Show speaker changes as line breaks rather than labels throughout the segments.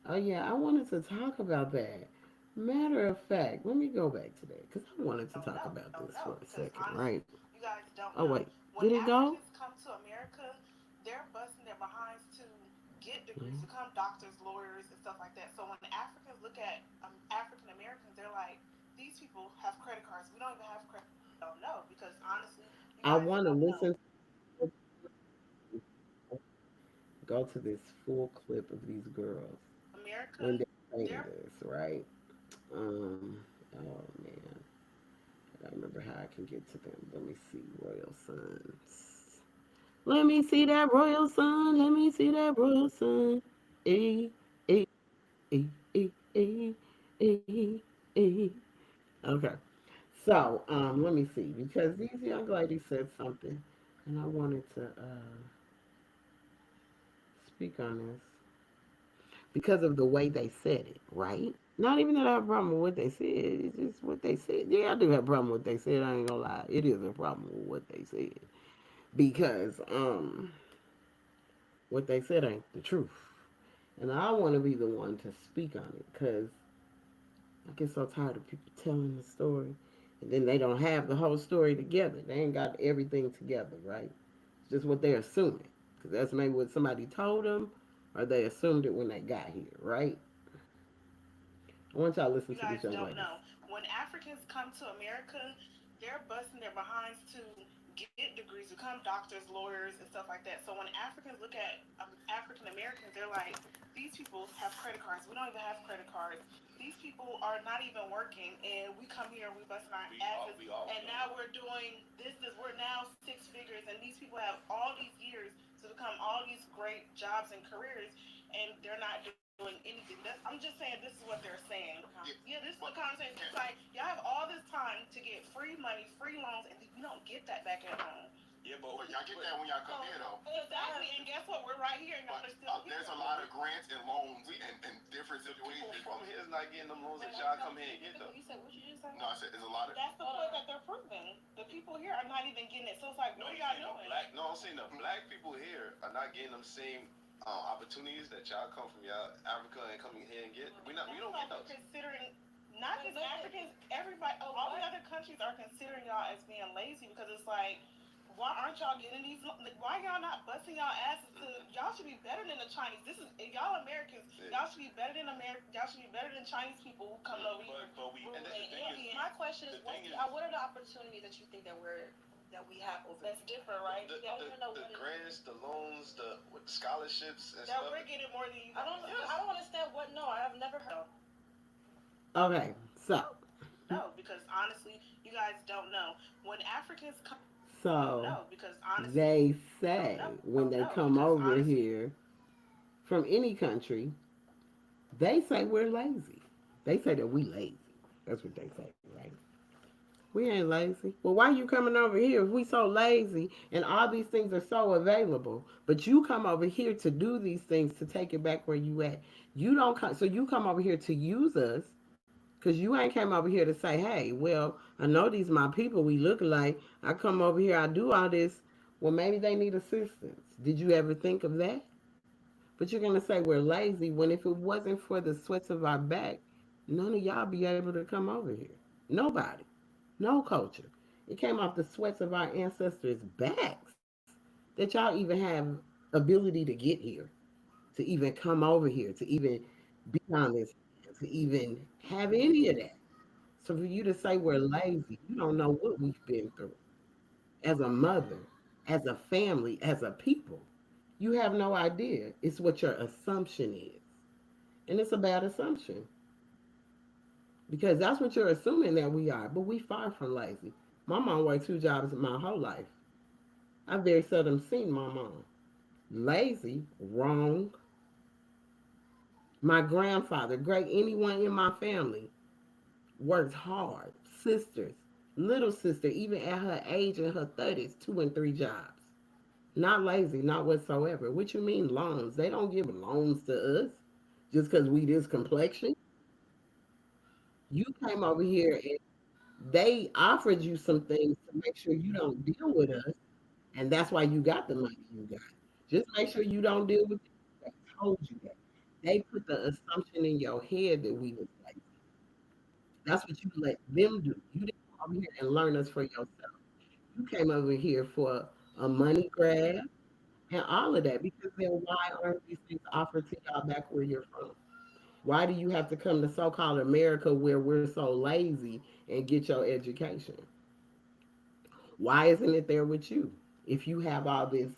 Oh yeah, I wanted to talk about that. Matter of fact, let me go back to that because I wanted to talk about this for a
Because
second,
honestly,
right?
you guys don't
Oh
know.
wait,
When
did it go?
Africans come to America, they're busting their behinds to get degrees,
Mm.
to become doctors, lawyers, and stuff like that. So when Africans look at African Americans, they're like, these people have credit cards. We don't even have credit. Don't know because honestly, you
I
guys
want to
don't know.
listen. Go to this full clip of these girls when
America,
they're saying
they're
this, right? Oh man, I gotta remember how I can get to them. Let me see, Royal Sons. Let me see that Royal Sun. Let me see that Royal Sun. E e e e e e e. Okay. So, let me see because these young ladies said something, and I wanted to speak on this because of the way they said it. Right? Not even that I have a problem with what they said. It's just what they said. Yeah, I do have a problem with what they said. I ain't gonna lie. It is a problem with what they said because what they said ain't the truth. And I want to be the one to speak on it because I get so tired of people telling the story and then they don't have the whole story together. They ain't got everything together, right? It's just what they're assuming because that's maybe what somebody told them or they assumed it when they got here, right? I want y'all to listen
You
to these
guys
young
don't
ladies.
know. When Africans come to America, they're busting their behinds to get degrees, become doctors, lawyers, and stuff like that. So when Africans look at African Americans, they're like, these people have credit cards. We don't even have credit cards. These people are not even working, and we come here and we busting our asses, and now we're doing this. We're now six figures, and these people have all these years to become all these great jobs and careers, and they're not doing anything. I'm just saying this is what they're saying. Yeah, this is the conversation. It's like y'all have all this time to get free money, free loans, and you don't get that back at home.
Yeah, but y'all get that when y'all come here, though.
Exactly, and guess what? We're right here, and y'all are still here.
There's a lot of grants and loans and different situations. People from here is not getting them loans that y'all come here and get, though.
You said what you just said?
No, I said there's a lot of.
That's the point that they're proving. The people here are not even getting it. So it's like,
No,
what are
you
y'all
saying the
doing?
black. No, I'm saying the black people here are not getting them same opportunities that y'all come from y'all Africa and coming here and get. We don't get those.
Considering not just Africans, everybody, all the other countries are considering y'all as being lazy because it's like, why aren't y'all getting these? Why y'all not busting y'all asses to? Y'all should be better than the Chinese. This is y'all Americans. Yeah. Y'all should be better than America. Y'all should be better than Chinese people who come over here.
But we. And the thing is,
My question is, what are the opportunities that you think that we have over? That's different, right?
The grants, the loans, the scholarships and
that
stuff.
we're getting more than you. I don't understand what. No, I have never heard.
Okay, so
No, because honestly, you guys don't know when Africans come.
so
No, because honestly,
they
don't
say
know.
when they
No,
come
because
over
honestly,
here from any country, they say we're lazy. They say that we lazy. That's what they say, right? We ain't lazy. Well, why you coming over here if we so lazy and all these things are so available? But you come over here to do these things to take it back where you at. You don't come, so you come over here to use us because you ain't came over here to say, hey, well, I know these my people. We look like I come over here. I do all this. Well, maybe they need assistance. Did you ever think of that? But you're gonna say we're lazy when if it wasn't for the sweats of our back, none of y'all be able to come over here. Nobody. No culture. It came off the sweats of our ancestors' backs that y'all even have ability to get here, to even come over here, to even be on this, to even have any of that. So for you to say we're lazy, you don't know what we've been through as a mother, as a family, as a people. You have no idea. It's what your assumption is. And it's a bad assumption because that's what you're assuming that we are. But we far from lazy. My mom worked 2 jobs my whole life. I very seldom seen my mom. Lazy, wrong. My grandfather, great anyone in my family, worked hard. Sisters, little sister, even at her age in her 30s, 2 and 3 jobs. Not lazy, not whatsoever. What you mean loans? They don't give loans to us just because we this complexion. You came over here and they offered you some things to make sure you don't deal with us, and that's why you got the money you got. Just make sure you don't deal with them. They told you that. They put the assumption in your head that we was like, that's what you let them do. You didn't come over here and learn us for yourself. You came over here for a money grab and all of that. Because then why aren't these things offered to y'all back where you're from? Why do you have to come to so-called America where we're so lazy and get your education? Why isn't it there with you? If you have all this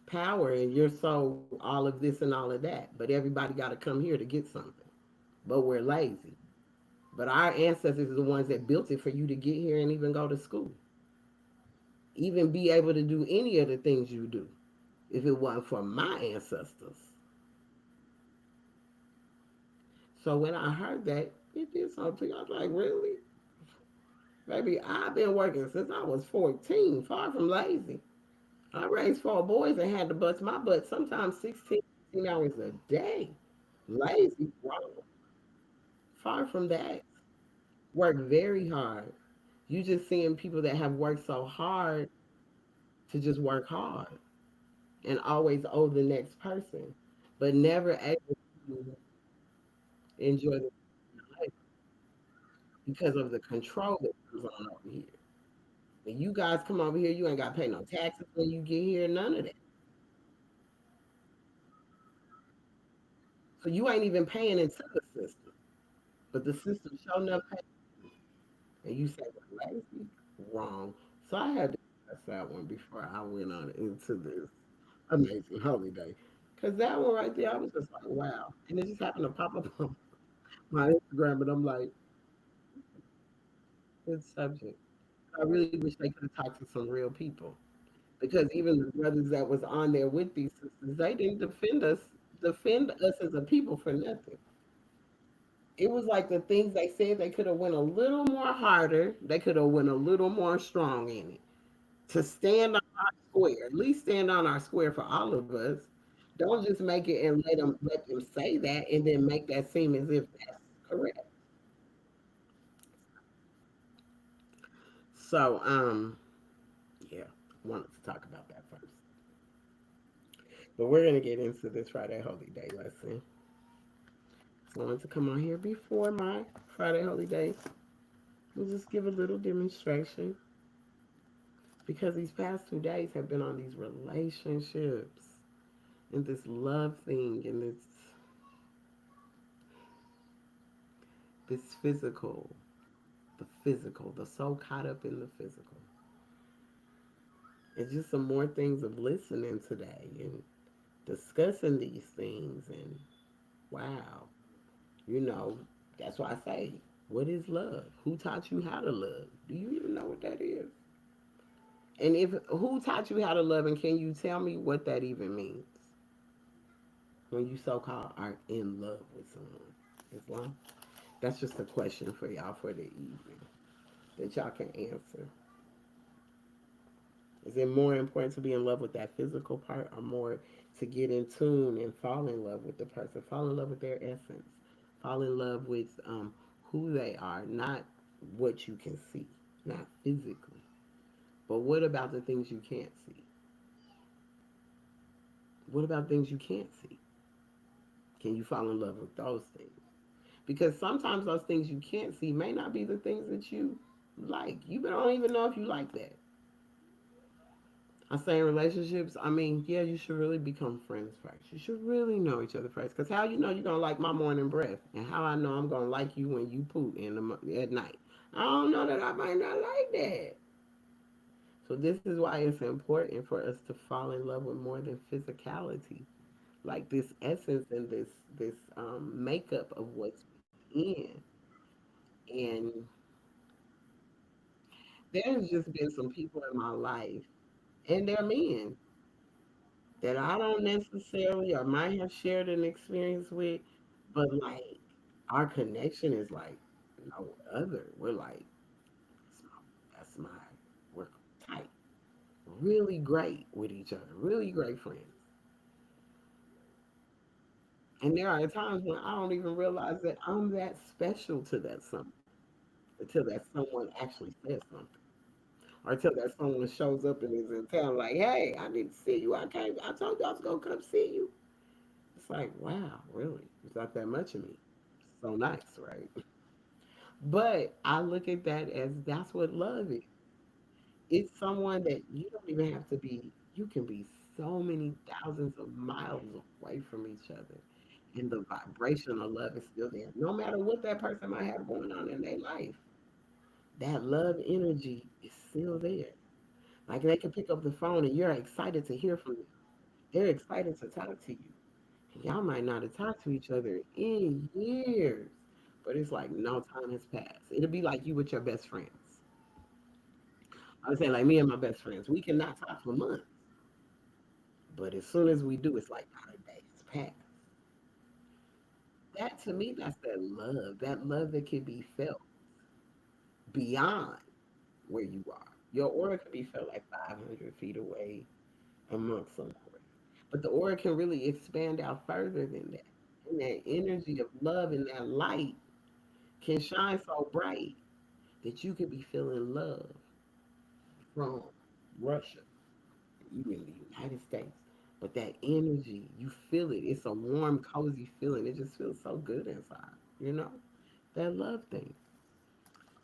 power and you're so all of this and all of that, but everybody got to come here to get something. But we're lazy. But our ancestors are the ones that built it for you to get here and even go to school, even be able to do any of the things you do. If it wasn't for my ancestors. So when I heard that, it did something. I was like, really? Baby, I've been working since I was 14, far from lazy. I raised four boys and had to bust my butt sometimes 16, 16 hours a day. Lazy, wrong. Far from that. Work very hard. You just seeing people that have worked so hard to just work hard and always owe the next person, but never able to enjoy the life because of the control that comes on over here. When you guys come over here, you ain't got to pay no taxes when you get here, none of that. So you ain't even paying into the system, but the system showing up pay, and you say, well, lazy? Wrong. So I had to address that one before I went on into this amazing holy day. Because that one right there, I was just like, wow. And it just happened to pop up on my Instagram, and I'm like, good subject. I really wish they could have talked to some real people. Because even the brothers that was on there with these sisters, they didn't defend us as a people for nothing. It was like the things they said they could have went a little more harder. They could have went a little more strong in it to stand on our square. At least stand on our square for all of us. Don't just make it and let them say that and then make that seem as if that's correct. So yeah, I wanted to talk about that first. But we're gonna get into this Friday Holy Day lesson. So I wanted to come on here before my Friday Holy Day and just give a little demonstration because these past 2 days have been on these relationships and this love thing and this physical, the so caught up in the physical. And just some more things of listening today and discussing these things and wow, you know, that's why I say, what is love? Who taught you how to love? Do you even know what that is? And if who taught you how to love, and can you tell me what that even means when you so called are in love with someone? Islam? That's just a question for y'all for the evening that y'all can answer. Is it more important to be in love with that physical part or more to get in tune and fall in love with the person, fall in love with their essence, fall in love with who they are, not what you can see, not physically. But what about the things you can't see? What about things you can't see? Can you fall in love with those things? Because sometimes those things you can't see may not be the things that you like. You don't even know if you like that. I say in relationships, I mean, yeah, you should really become friends first. You should really know each other first. Because how you know you're going to like my morning breath? And how I know I'm going to like you when you poop at night? I don't know that I might not like that. So this is why it's important for us to fall in love with more than physicality. Like this essence and this makeup of what's in. And there's just been some people in my life, and they're men, that I don't necessarily or might have shared an experience with, but like our connection is like no other. We're like, that's my, we're tight, really great with each other, really great friends. And there are times when I don't even realize that I'm that special to that someone until that someone actually says something. Or until that someone shows up and is in town like, hey, I need to see you. I told you I was gonna come see you. It's like, wow, really? It's not that much of me. So nice, right? But I look at that as that's what love is. It's someone that you don't even have to be, you can be so many thousands of miles away from each other. And the vibration of love is still there. No matter what that person might have going on in their life, that love energy is still there. Like they can pick up the phone and you're excited to hear from them. They're excited to talk to you. And y'all might not have talked to each other in years, but it's like no time has passed. It'll be like you with your best friends. I would say like me and my best friends, we cannot talk for months, but as soon as we do, it's like not a day has passed. That to me, that's that love that can be felt beyond where you are. Your aura can be felt like 500 feet away amongst somewhere. But the aura can really expand out further than that. And that energy of love and that light can shine so bright that you could be feeling love from Russia, you in the United States. But that energy, you feel it. It's a warm, cozy feeling. It just feels so good inside, you know? That love thing.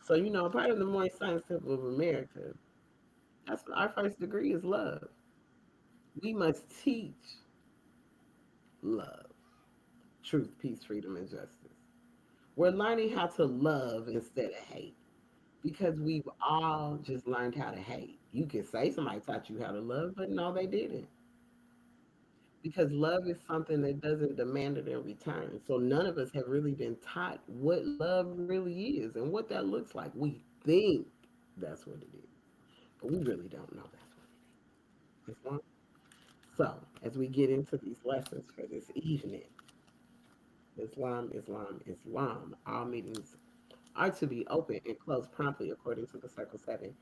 So, part of the Moist Science Temple of America, that's our first degree is love. We must teach love, truth, peace, freedom, and justice. We're learning how to love instead of hate because we've all just learned how to hate. You can say somebody taught you how to love, but no, they didn't. Because love is something that doesn't demand it in return. So none of us have really been taught what love really is and what that looks like. We think that's what it is, but we really don't know that's what it is. Islam. So as we get into these lessons for this evening, Islam, Islam, Islam, all meetings are to be open and closed promptly according to the Circle 7.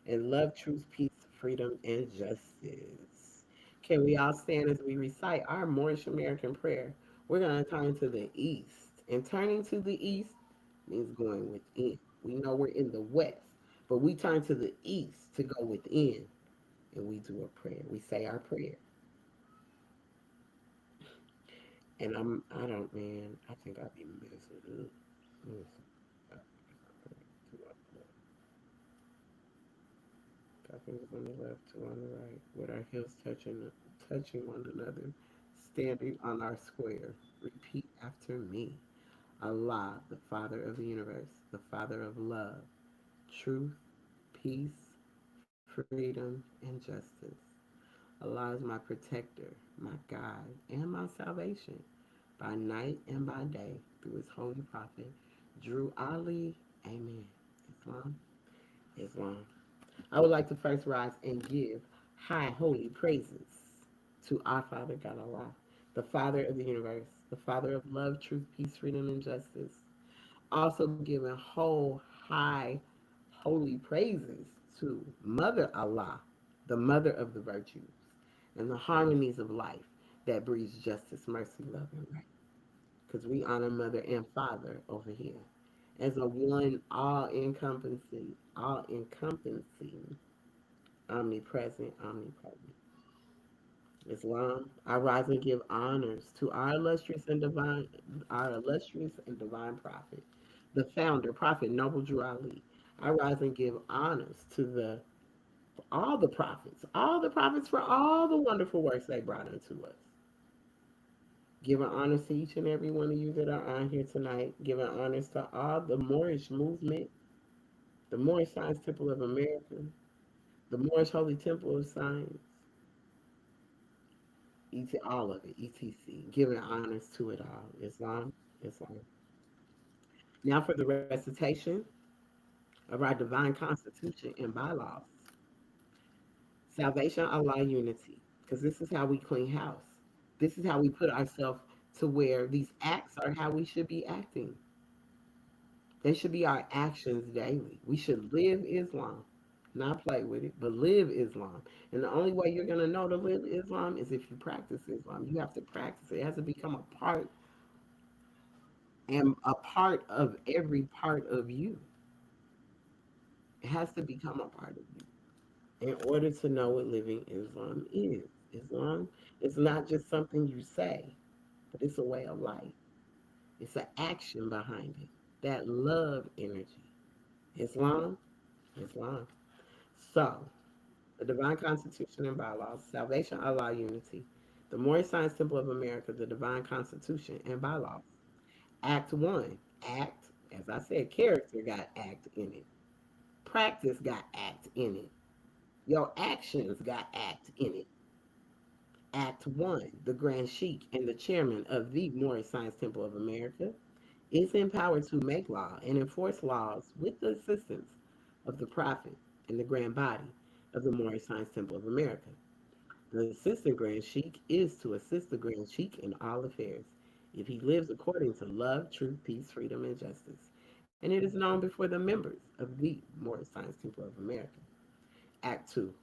And love, truth, peace, freedom, and justice. Can we all stand as we recite our Moorish American prayer? We're going to turn to the east. And turning to the east means going within. We know we're in the west, but we turn to the east to go within and we do a prayer. We say our prayer. And I don't, man, I think I'd be messing up. Our fingers on the left, two on the right, with our heels touching one another, standing on our square. Repeat after me. Allah, the Father of the universe, the Father of love, truth, peace, freedom, and justice. Allah is my protector, my guide, and my salvation by night and by day through his holy prophet, Drew Ali. Amen. Islam, Islam. I would like to first rise and give high holy praises to our Father God Allah, the Father of the universe, the Father of love, truth, peace, freedom, and justice. Also giving whole high holy praises to Mother Allah, the mother of the virtues, and the harmonies of life that breeds justice, mercy, love, and right. Because we honor Mother and Father over here as a one all encompassing omnipresent. Islam, I rise and give honors to our illustrious and divine prophet, the founder, Prophet Noble Drew Ali. I rise and give honors to the all the prophets for all the wonderful works they brought unto us. Giving honors to each and every one of you that are on here tonight. Giving honors to all the Moorish movement, the Moorish Science Temple of America, the Moorish Holy Temple of Science, all of it, etc. Giving honors to it all. Islam, Islam. Now for the recitation of our divine constitution and bylaws. Salvation, Allah, unity. Because this is how we clean house. This is how we put ourselves to where these acts are how we should be acting. They should be our actions daily. We should live Islam, not play with it, but live Islam. And the only way you're going to know to live Islam is if you practice Islam. You have to practice it. It has to become a part and a part of every part of you. It has to become a part of you in order to know what living Islam is. Islam is not just something you say. but it's a way of life. It's an action behind it. That love energy. Islam, Islam. So, the Divine Constitution and Bylaws, Salvation, Allah, Unity, the Moorish Science Temple of America, the Divine Constitution and Bylaws. Act 1, act, as I said, character got act in it. Practice got act in it. Your actions got act in it. Act 1, the Grand Sheik and the chairman of the Moorish Science Temple of America is empowered to make law and enforce laws with the assistance of the Prophet and the Grand Body of the Moorish Science Temple of America. The assistant Grand Sheik is to assist the Grand Sheik in all affairs, if he lives according to love, truth, peace, freedom, and justice. And it is known before the members of the Moorish Science Temple of America. Act 2.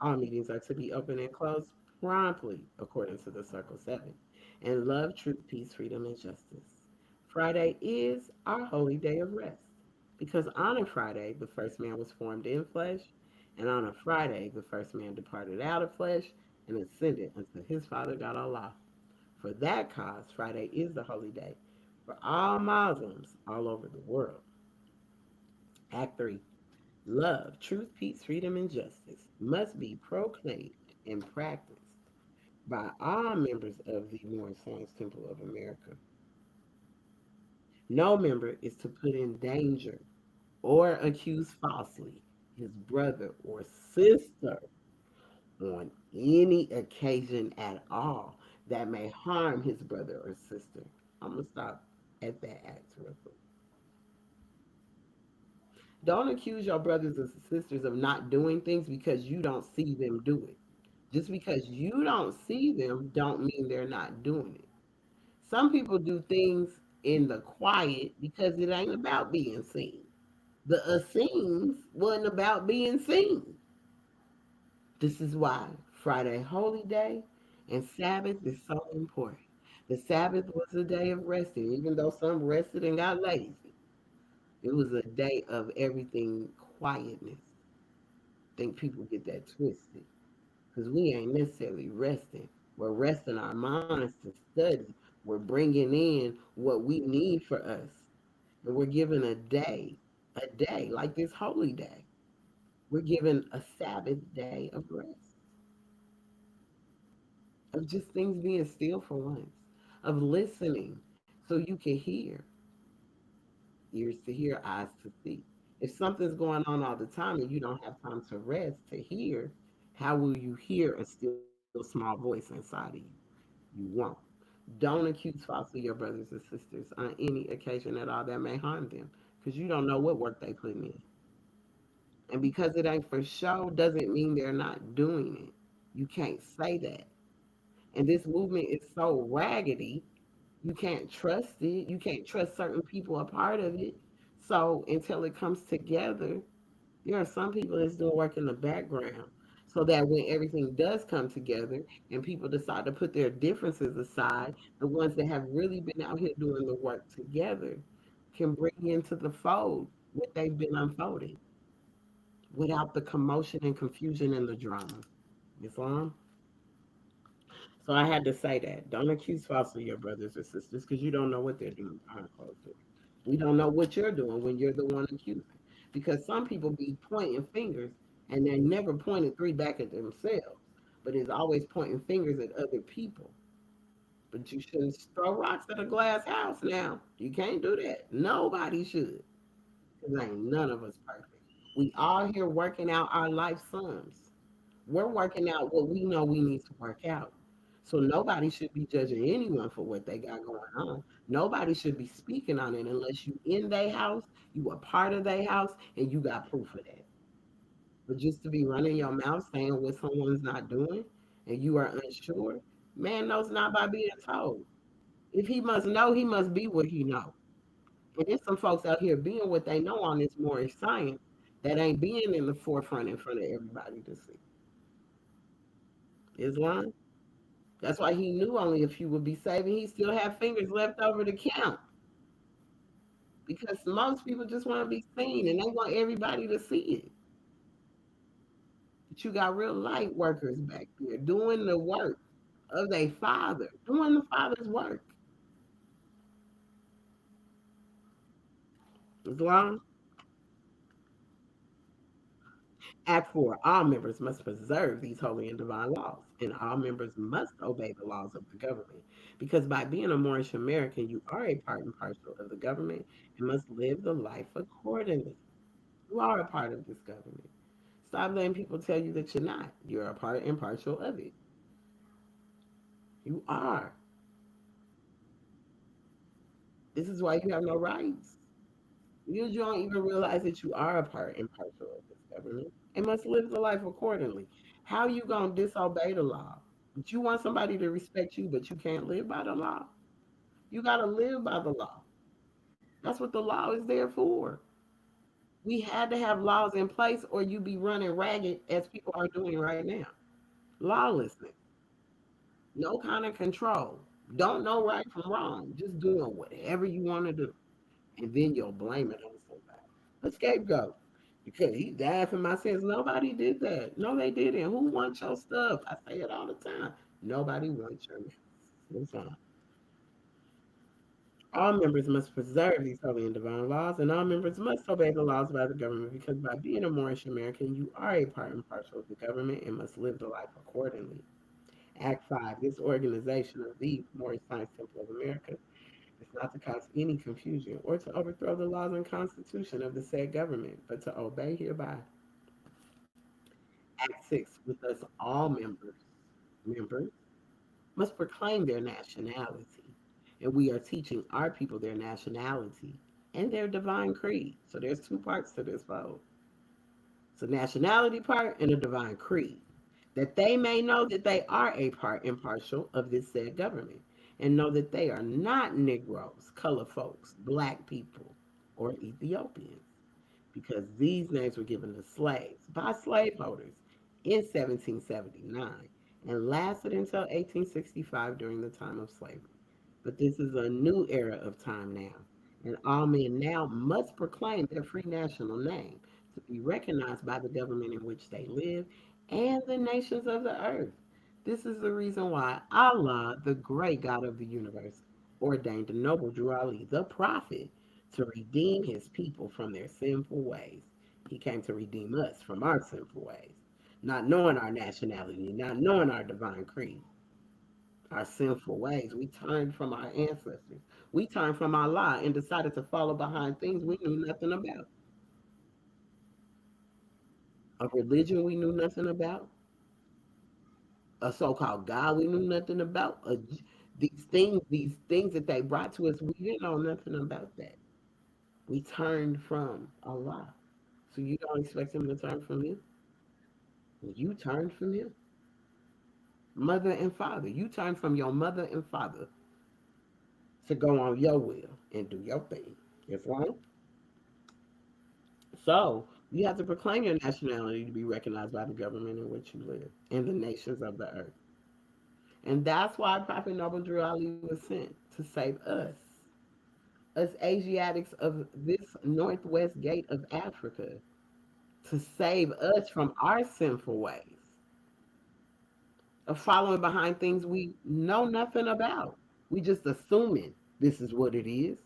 All meetings are to be open and closed promptly according to the Circle 7. And love, truth, peace, freedom, and justice. Friday is our holy day of rest. Because on a Friday, the first man was formed in flesh, and on a Friday, the first man departed out of flesh and ascended unto his Father God Allah. For that cause, Friday is the holy day for all Muslims all over the world. Act 3. Love, truth, peace, freedom, and justice must be proclaimed and practiced by all members of the Moorish Science Temple of America. No member is to put in danger or accuse falsely his brother or sister on any occasion at all that may harm his brother or sister. I'm going to stop at that act real quick. Don't accuse your brothers and sisters of not doing things because you don't see them do it. Just because you don't see them don't mean they're not doing it. Some people do things in the quiet because it ain't about being seen. The Essenes wasn't about being seen. This is why Friday Holy Day and Sabbath is so important. The Sabbath was a day of resting, even though some rested and got lazy. It was a day of everything quietness. I think people get that twisted because we ain't necessarily resting. We're resting our minds to study. We're bringing in what we need for us. And we're given a day like this holy day. We're given a Sabbath day of rest, of just things being still for once, of listening so you can hear, ears to hear, eyes to see. If something's going on all the time and you don't have time to rest to hear, how will you hear a still small voice inside of you? You won't. Don't accuse falsely your brothers and sisters on any occasion at all that may harm them because you don't know what work they put in. And because it ain't for show doesn't mean they're not doing it. You can't say that. And this movement is so raggedy, you can't trust it. You can't trust certain people a part of it. So until it comes together, there are some people that's doing work in the background so that when everything does come together and people decide to put their differences aside, the ones that have really been out here doing the work together can bring into the fold what they've been unfolding without the commotion and confusion and the drama. Islam? So I had to say that. Don't accuse falsely your brothers or sisters because you don't know what they're doing behind closed doors. We don't know what you're doing when you're the one accusing. Because some people be pointing fingers and they're never pointing three back at themselves, but is always pointing fingers at other people. But you shouldn't throw rocks at a glass house now. You can't do that. Nobody should. Because ain't none of us perfect. We all here working out our life sums. We're working out what we know we need to work out. So nobody should be judging anyone for what they got going on. Nobody should be speaking on it unless you in their house, you are part of their house, and you got proof of that. But just to be running your mouth saying what someone's not doing and you are unsure, man knows not by being told. If he must know, he must be what he know. And there's some folks out here being what they know on this more science that ain't being in the forefront in front of everybody to see. Islam. That's why he knew only a few would be saved, and he still had fingers left over to count. Because most people just want to be seen, and they want everybody to see it. But you got real light workers back there doing the work of their father, doing the father's work. Islam, Act 4, all members must preserve these holy and divine laws, and all members must obey the laws of the government. Because by being a Moorish American, you are a part and parcel of the government and must live the life accordingly. You are a part of this government. Stop letting people tell you that you're not. You're a part and parcel of it. You are. This is why you have no rights. You don't even realize that you are a part and parcel of this government and must live the life accordingly. How you gonna disobey the law? But you want somebody to respect you, but you can't live by the law. You gotta live by the law. That's what the law is there for. We had to have laws in place, or you be running ragged as people are doing right now. Lawlessness, no kind of control. Don't know right from wrong. Just doing whatever you want to do, and then you'll blame it on somebody. A scapegoat. Because he died for my sins. Nobody did that. No, they didn't. Who wants your stuff? I say it all the time. Nobody wants your mess. It's fine. All members must preserve these holy and divine laws, and all members must obey the laws by the government because by being a Moorish American, you are a part and parcel of the government and must live the life accordingly. Act 5, this organization of the Moorish Science Temple of America is not to cause any confusion or to overthrow the laws and constitution of the said government, but to obey hereby. Act 6, with us all members must proclaim their nationality. And we are teaching our people their nationality and their divine creed. So there's two parts to this vote. It's a nationality part and a divine creed. That they may know that they are a part impartial of this said government and know that they are not Negroes, color folks, black people, or Ethiopians because these names were given to slaves by slaveholders in 1779 and lasted until 1865 during the time of slavery. But this is a new era of time now, and all men now must proclaim their free national name to be recognized by the government in which they live and the nations of the earth. This is the reason why Allah, the great God of the universe, ordained the noble Drew Ali, the prophet, to redeem his people from their sinful ways. He came to redeem us from our sinful ways, not knowing our nationality, not knowing our divine creed, our sinful ways. We turned from our ancestors. We turned from Allah and decided to follow behind things we knew nothing about, a religion we knew nothing about, a so-called God we knew nothing about. These things that they brought to us, we didn't know nothing about that. We turned from Allah. So you don't expect him to turn from you? You turned from him. Mother and father. You turned from your mother and father to go on your will and do your thing. Islam. So you have to proclaim your nationality to be recognized by the government in which you live and the nations of the earth. And that's why Prophet Noble Drew Ali was sent to save us Asiatics of this northwest gate of Africa, to save us from our sinful ways of following behind things we know nothing about. We just assuming this is what it is.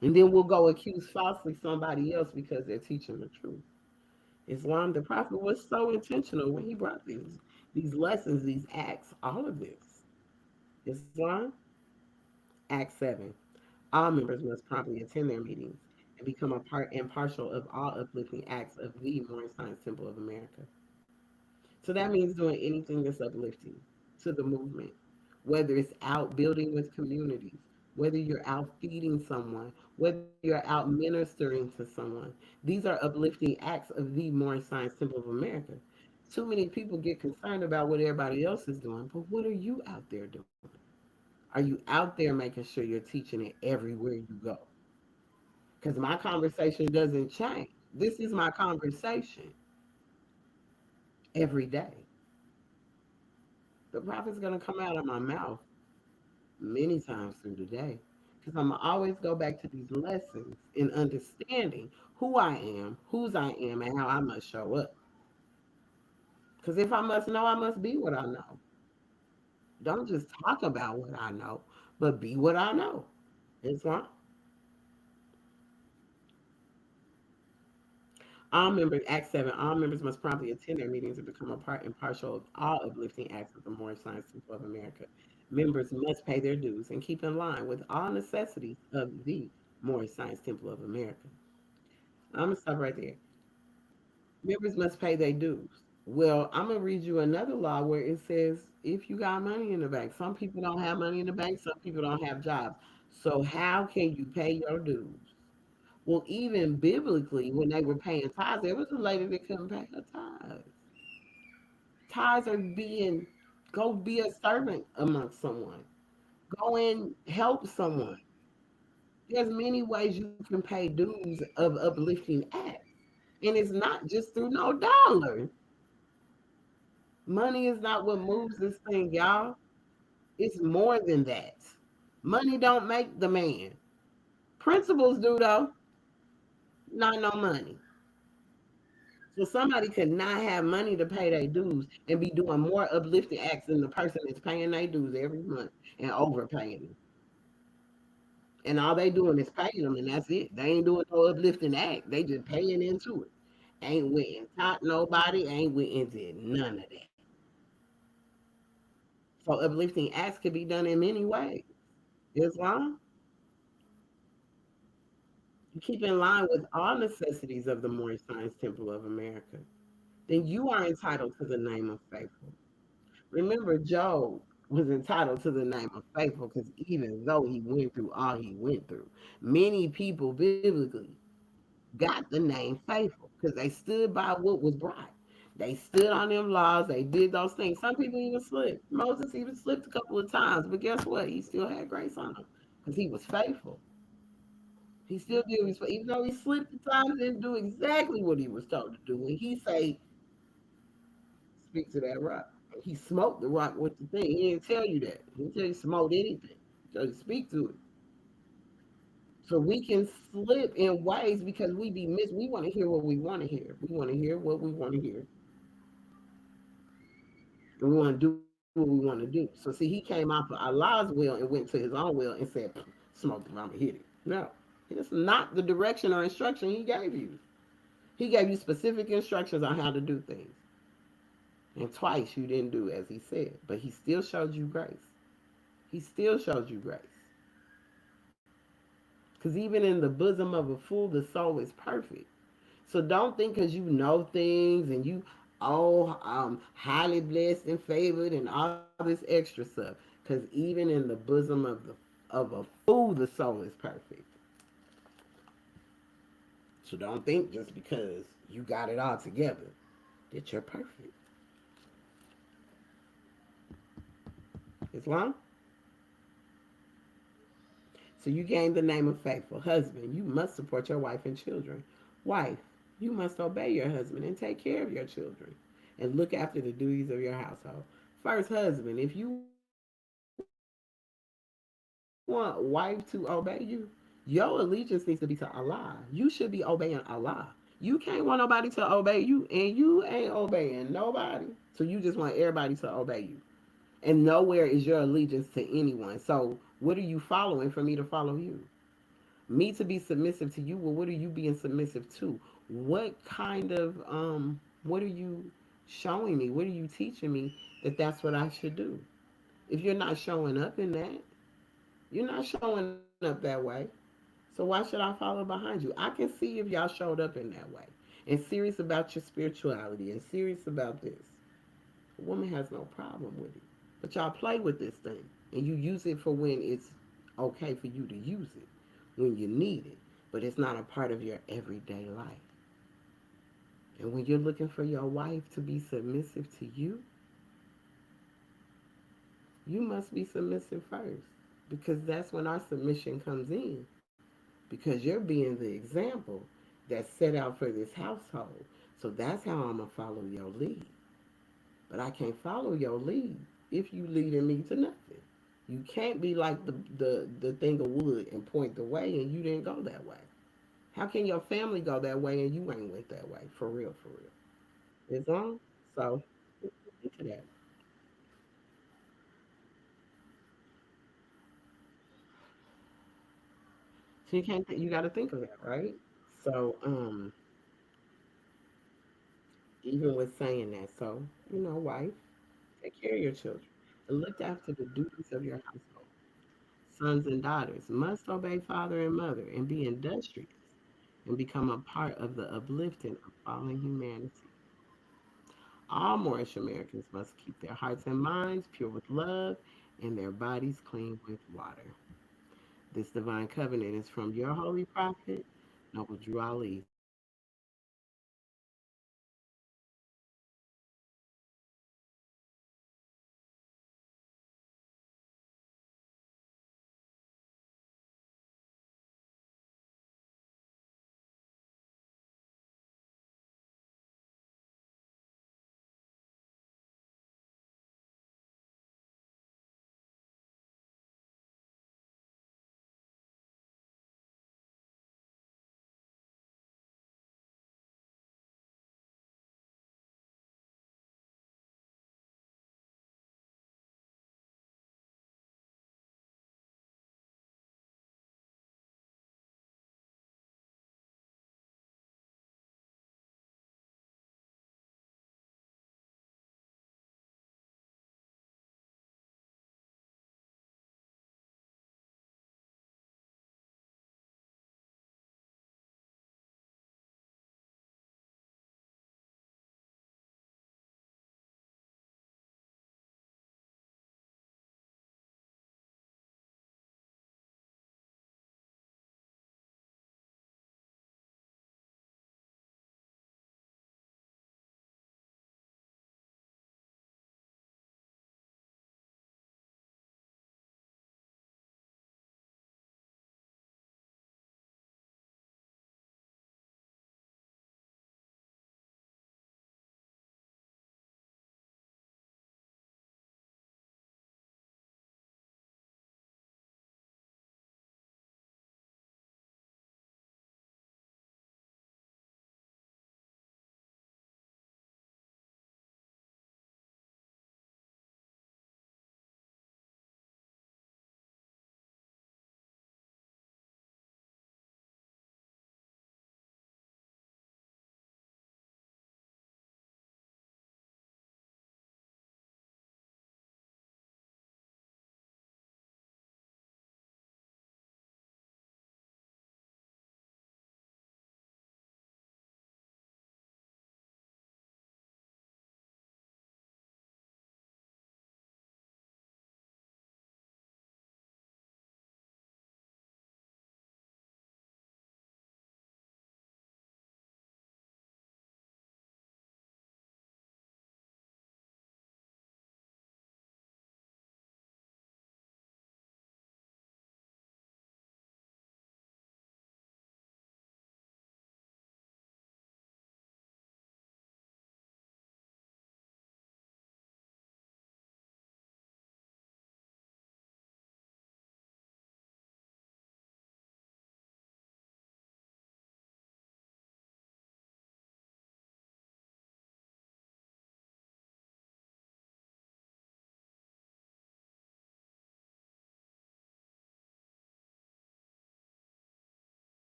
And then we'll go accuse falsely somebody else because they're teaching the truth. Islam, the Prophet was so intentional when he brought these lessons, these acts, all of this. Islam, Act 7. All members must promptly attend their meetings and become a part and partial of all uplifting acts of the Morris Science Temple of America. So that means doing anything that's uplifting to the movement, whether it's out building with communities, whether you're out feeding someone, whether you're out ministering to someone. These are uplifting acts of the Morris Science Temple of America. Too many people get concerned about what everybody else is doing, but what are you out there doing? Are you out there making sure you're teaching it everywhere you go? Because my conversation doesn't change. This is my conversation every day. The prophet's going to come out of my mouth many times through the day because I'm going to always go back to these lessons in understanding who I am, whose I am, and how I must show up. Because if I must know, I must be what I know. Don't just talk about what I know, but be what I know. Islam. All members, Act 7, all members must promptly attend their meetings and become a part and partial of all uplifting acts of the Moorish Science Temple of America. Members must pay their dues and keep in line with all necessities of the Moorish Science Temple of America. I'm going to stop right there. Members must pay their dues. Well, I'm going to read you another law where it says if you got money in the bank, some people don't have money in the bank, some people don't have jobs. So, how can you pay your dues? Well, even biblically, when they were paying tithes, there was a lady that couldn't pay her tithes. Tithes are being, go be a servant amongst someone. Go and help someone. There's many ways you can pay dues of uplifting acts. And it's not just through no dollar. Money is not what moves this thing, y'all. It's more than that. Money don't make the man. Principles do though, not no money. So somebody could not have money to pay their dues and be doing more uplifting acts than the person that's paying their dues every month and overpaying them. And all they doing is paying them, and that's it. They ain't doing no uplifting act. They just paying into it. Ain't went and taught nobody. Ain't went and did none of that. So uplifting acts could be done in many ways. Islam, you keep in line with all necessities of the Moorish Science Temple of America. Then you are entitled to the name of faithful. Remember, Job was entitled to the name of faithful because even though he went through all he went through, many people biblically got the name faithful because they stood by what was right. They stood on them laws. They did those things. Some people even slipped. Moses even slipped a couple of times, but guess what? He still had grace on him because he was faithful. He still did. Even though he slipped at times, didn't do exactly what he was told to do. When he say, "Speak to that rock," he smoked the rock with the thing. He didn't tell you that. He didn't tell you smoke anything. He told you speak to it. So we can slip in ways because we be missed. We want to hear what we want to hear. We want to hear what we want to hear. And we want to do what we want to do. So see, he came off of Allah's will and went to his own will and said, smoke it, I'm gonna hit it. No. It's not the direction or instruction he gave you. He gave you specific instructions on how to do things. And twice you didn't do as he said. But he still showed you grace. He still showed you grace. Because even in the bosom of a fool, the soul is perfect. So don't think because you know things and you highly blessed and favored and all this extra stuff. Because even in the bosom of a fool, the soul is perfect. So don't think just because you got it all together that you're perfect. Islam. So you gain the name of faithful. Husband, you must support your wife and children. Wife, you must obey your husband and take care of your children and look after the duties of your household. First, husband, if you want wife to obey you, your allegiance needs to be to Allah. You should be obeying Allah. You can't want nobody to obey you, and you ain't obeying nobody. So you just want everybody to obey you. And nowhere is your allegiance to anyone. So what are you following for me to follow you? Me to be submissive to you? Well, what are you being submissive to? What kind of what are you showing me? What are you teaching me that that's what I should do? If you're not showing up in that, you're not showing up that way. So why should I follow behind you? I can see if y'all showed up in that way and serious about your spirituality and serious about this. A woman has no problem with it. But y'all play with this thing and you use it for when it's okay for you to use it, when you need it. But it's not a part of your everyday life. And when you're looking for your wife to be submissive to you must be submissive first. Because that's when our submission comes in. Because you're being the example that's set out for this household. So that's how I'm going to follow your lead. But I can't follow your lead if you leading me to nothing. You can't be like the thing of wood and point the way and you didn't go that way. How can your family go that way and you ain't went that way? For real, for real. It's on. So into that. So you can't. You got to think of that, right? So even with saying that, so wife, take care of your children and look after the duties of your household. Sons and daughters must obey father and mother and be industrious and become a part of the uplifting of fallen humanity. All Moorish Americans must keep their hearts and minds pure with love and their bodies clean with water. This divine covenant is from your holy prophet, Noble Drew Ali,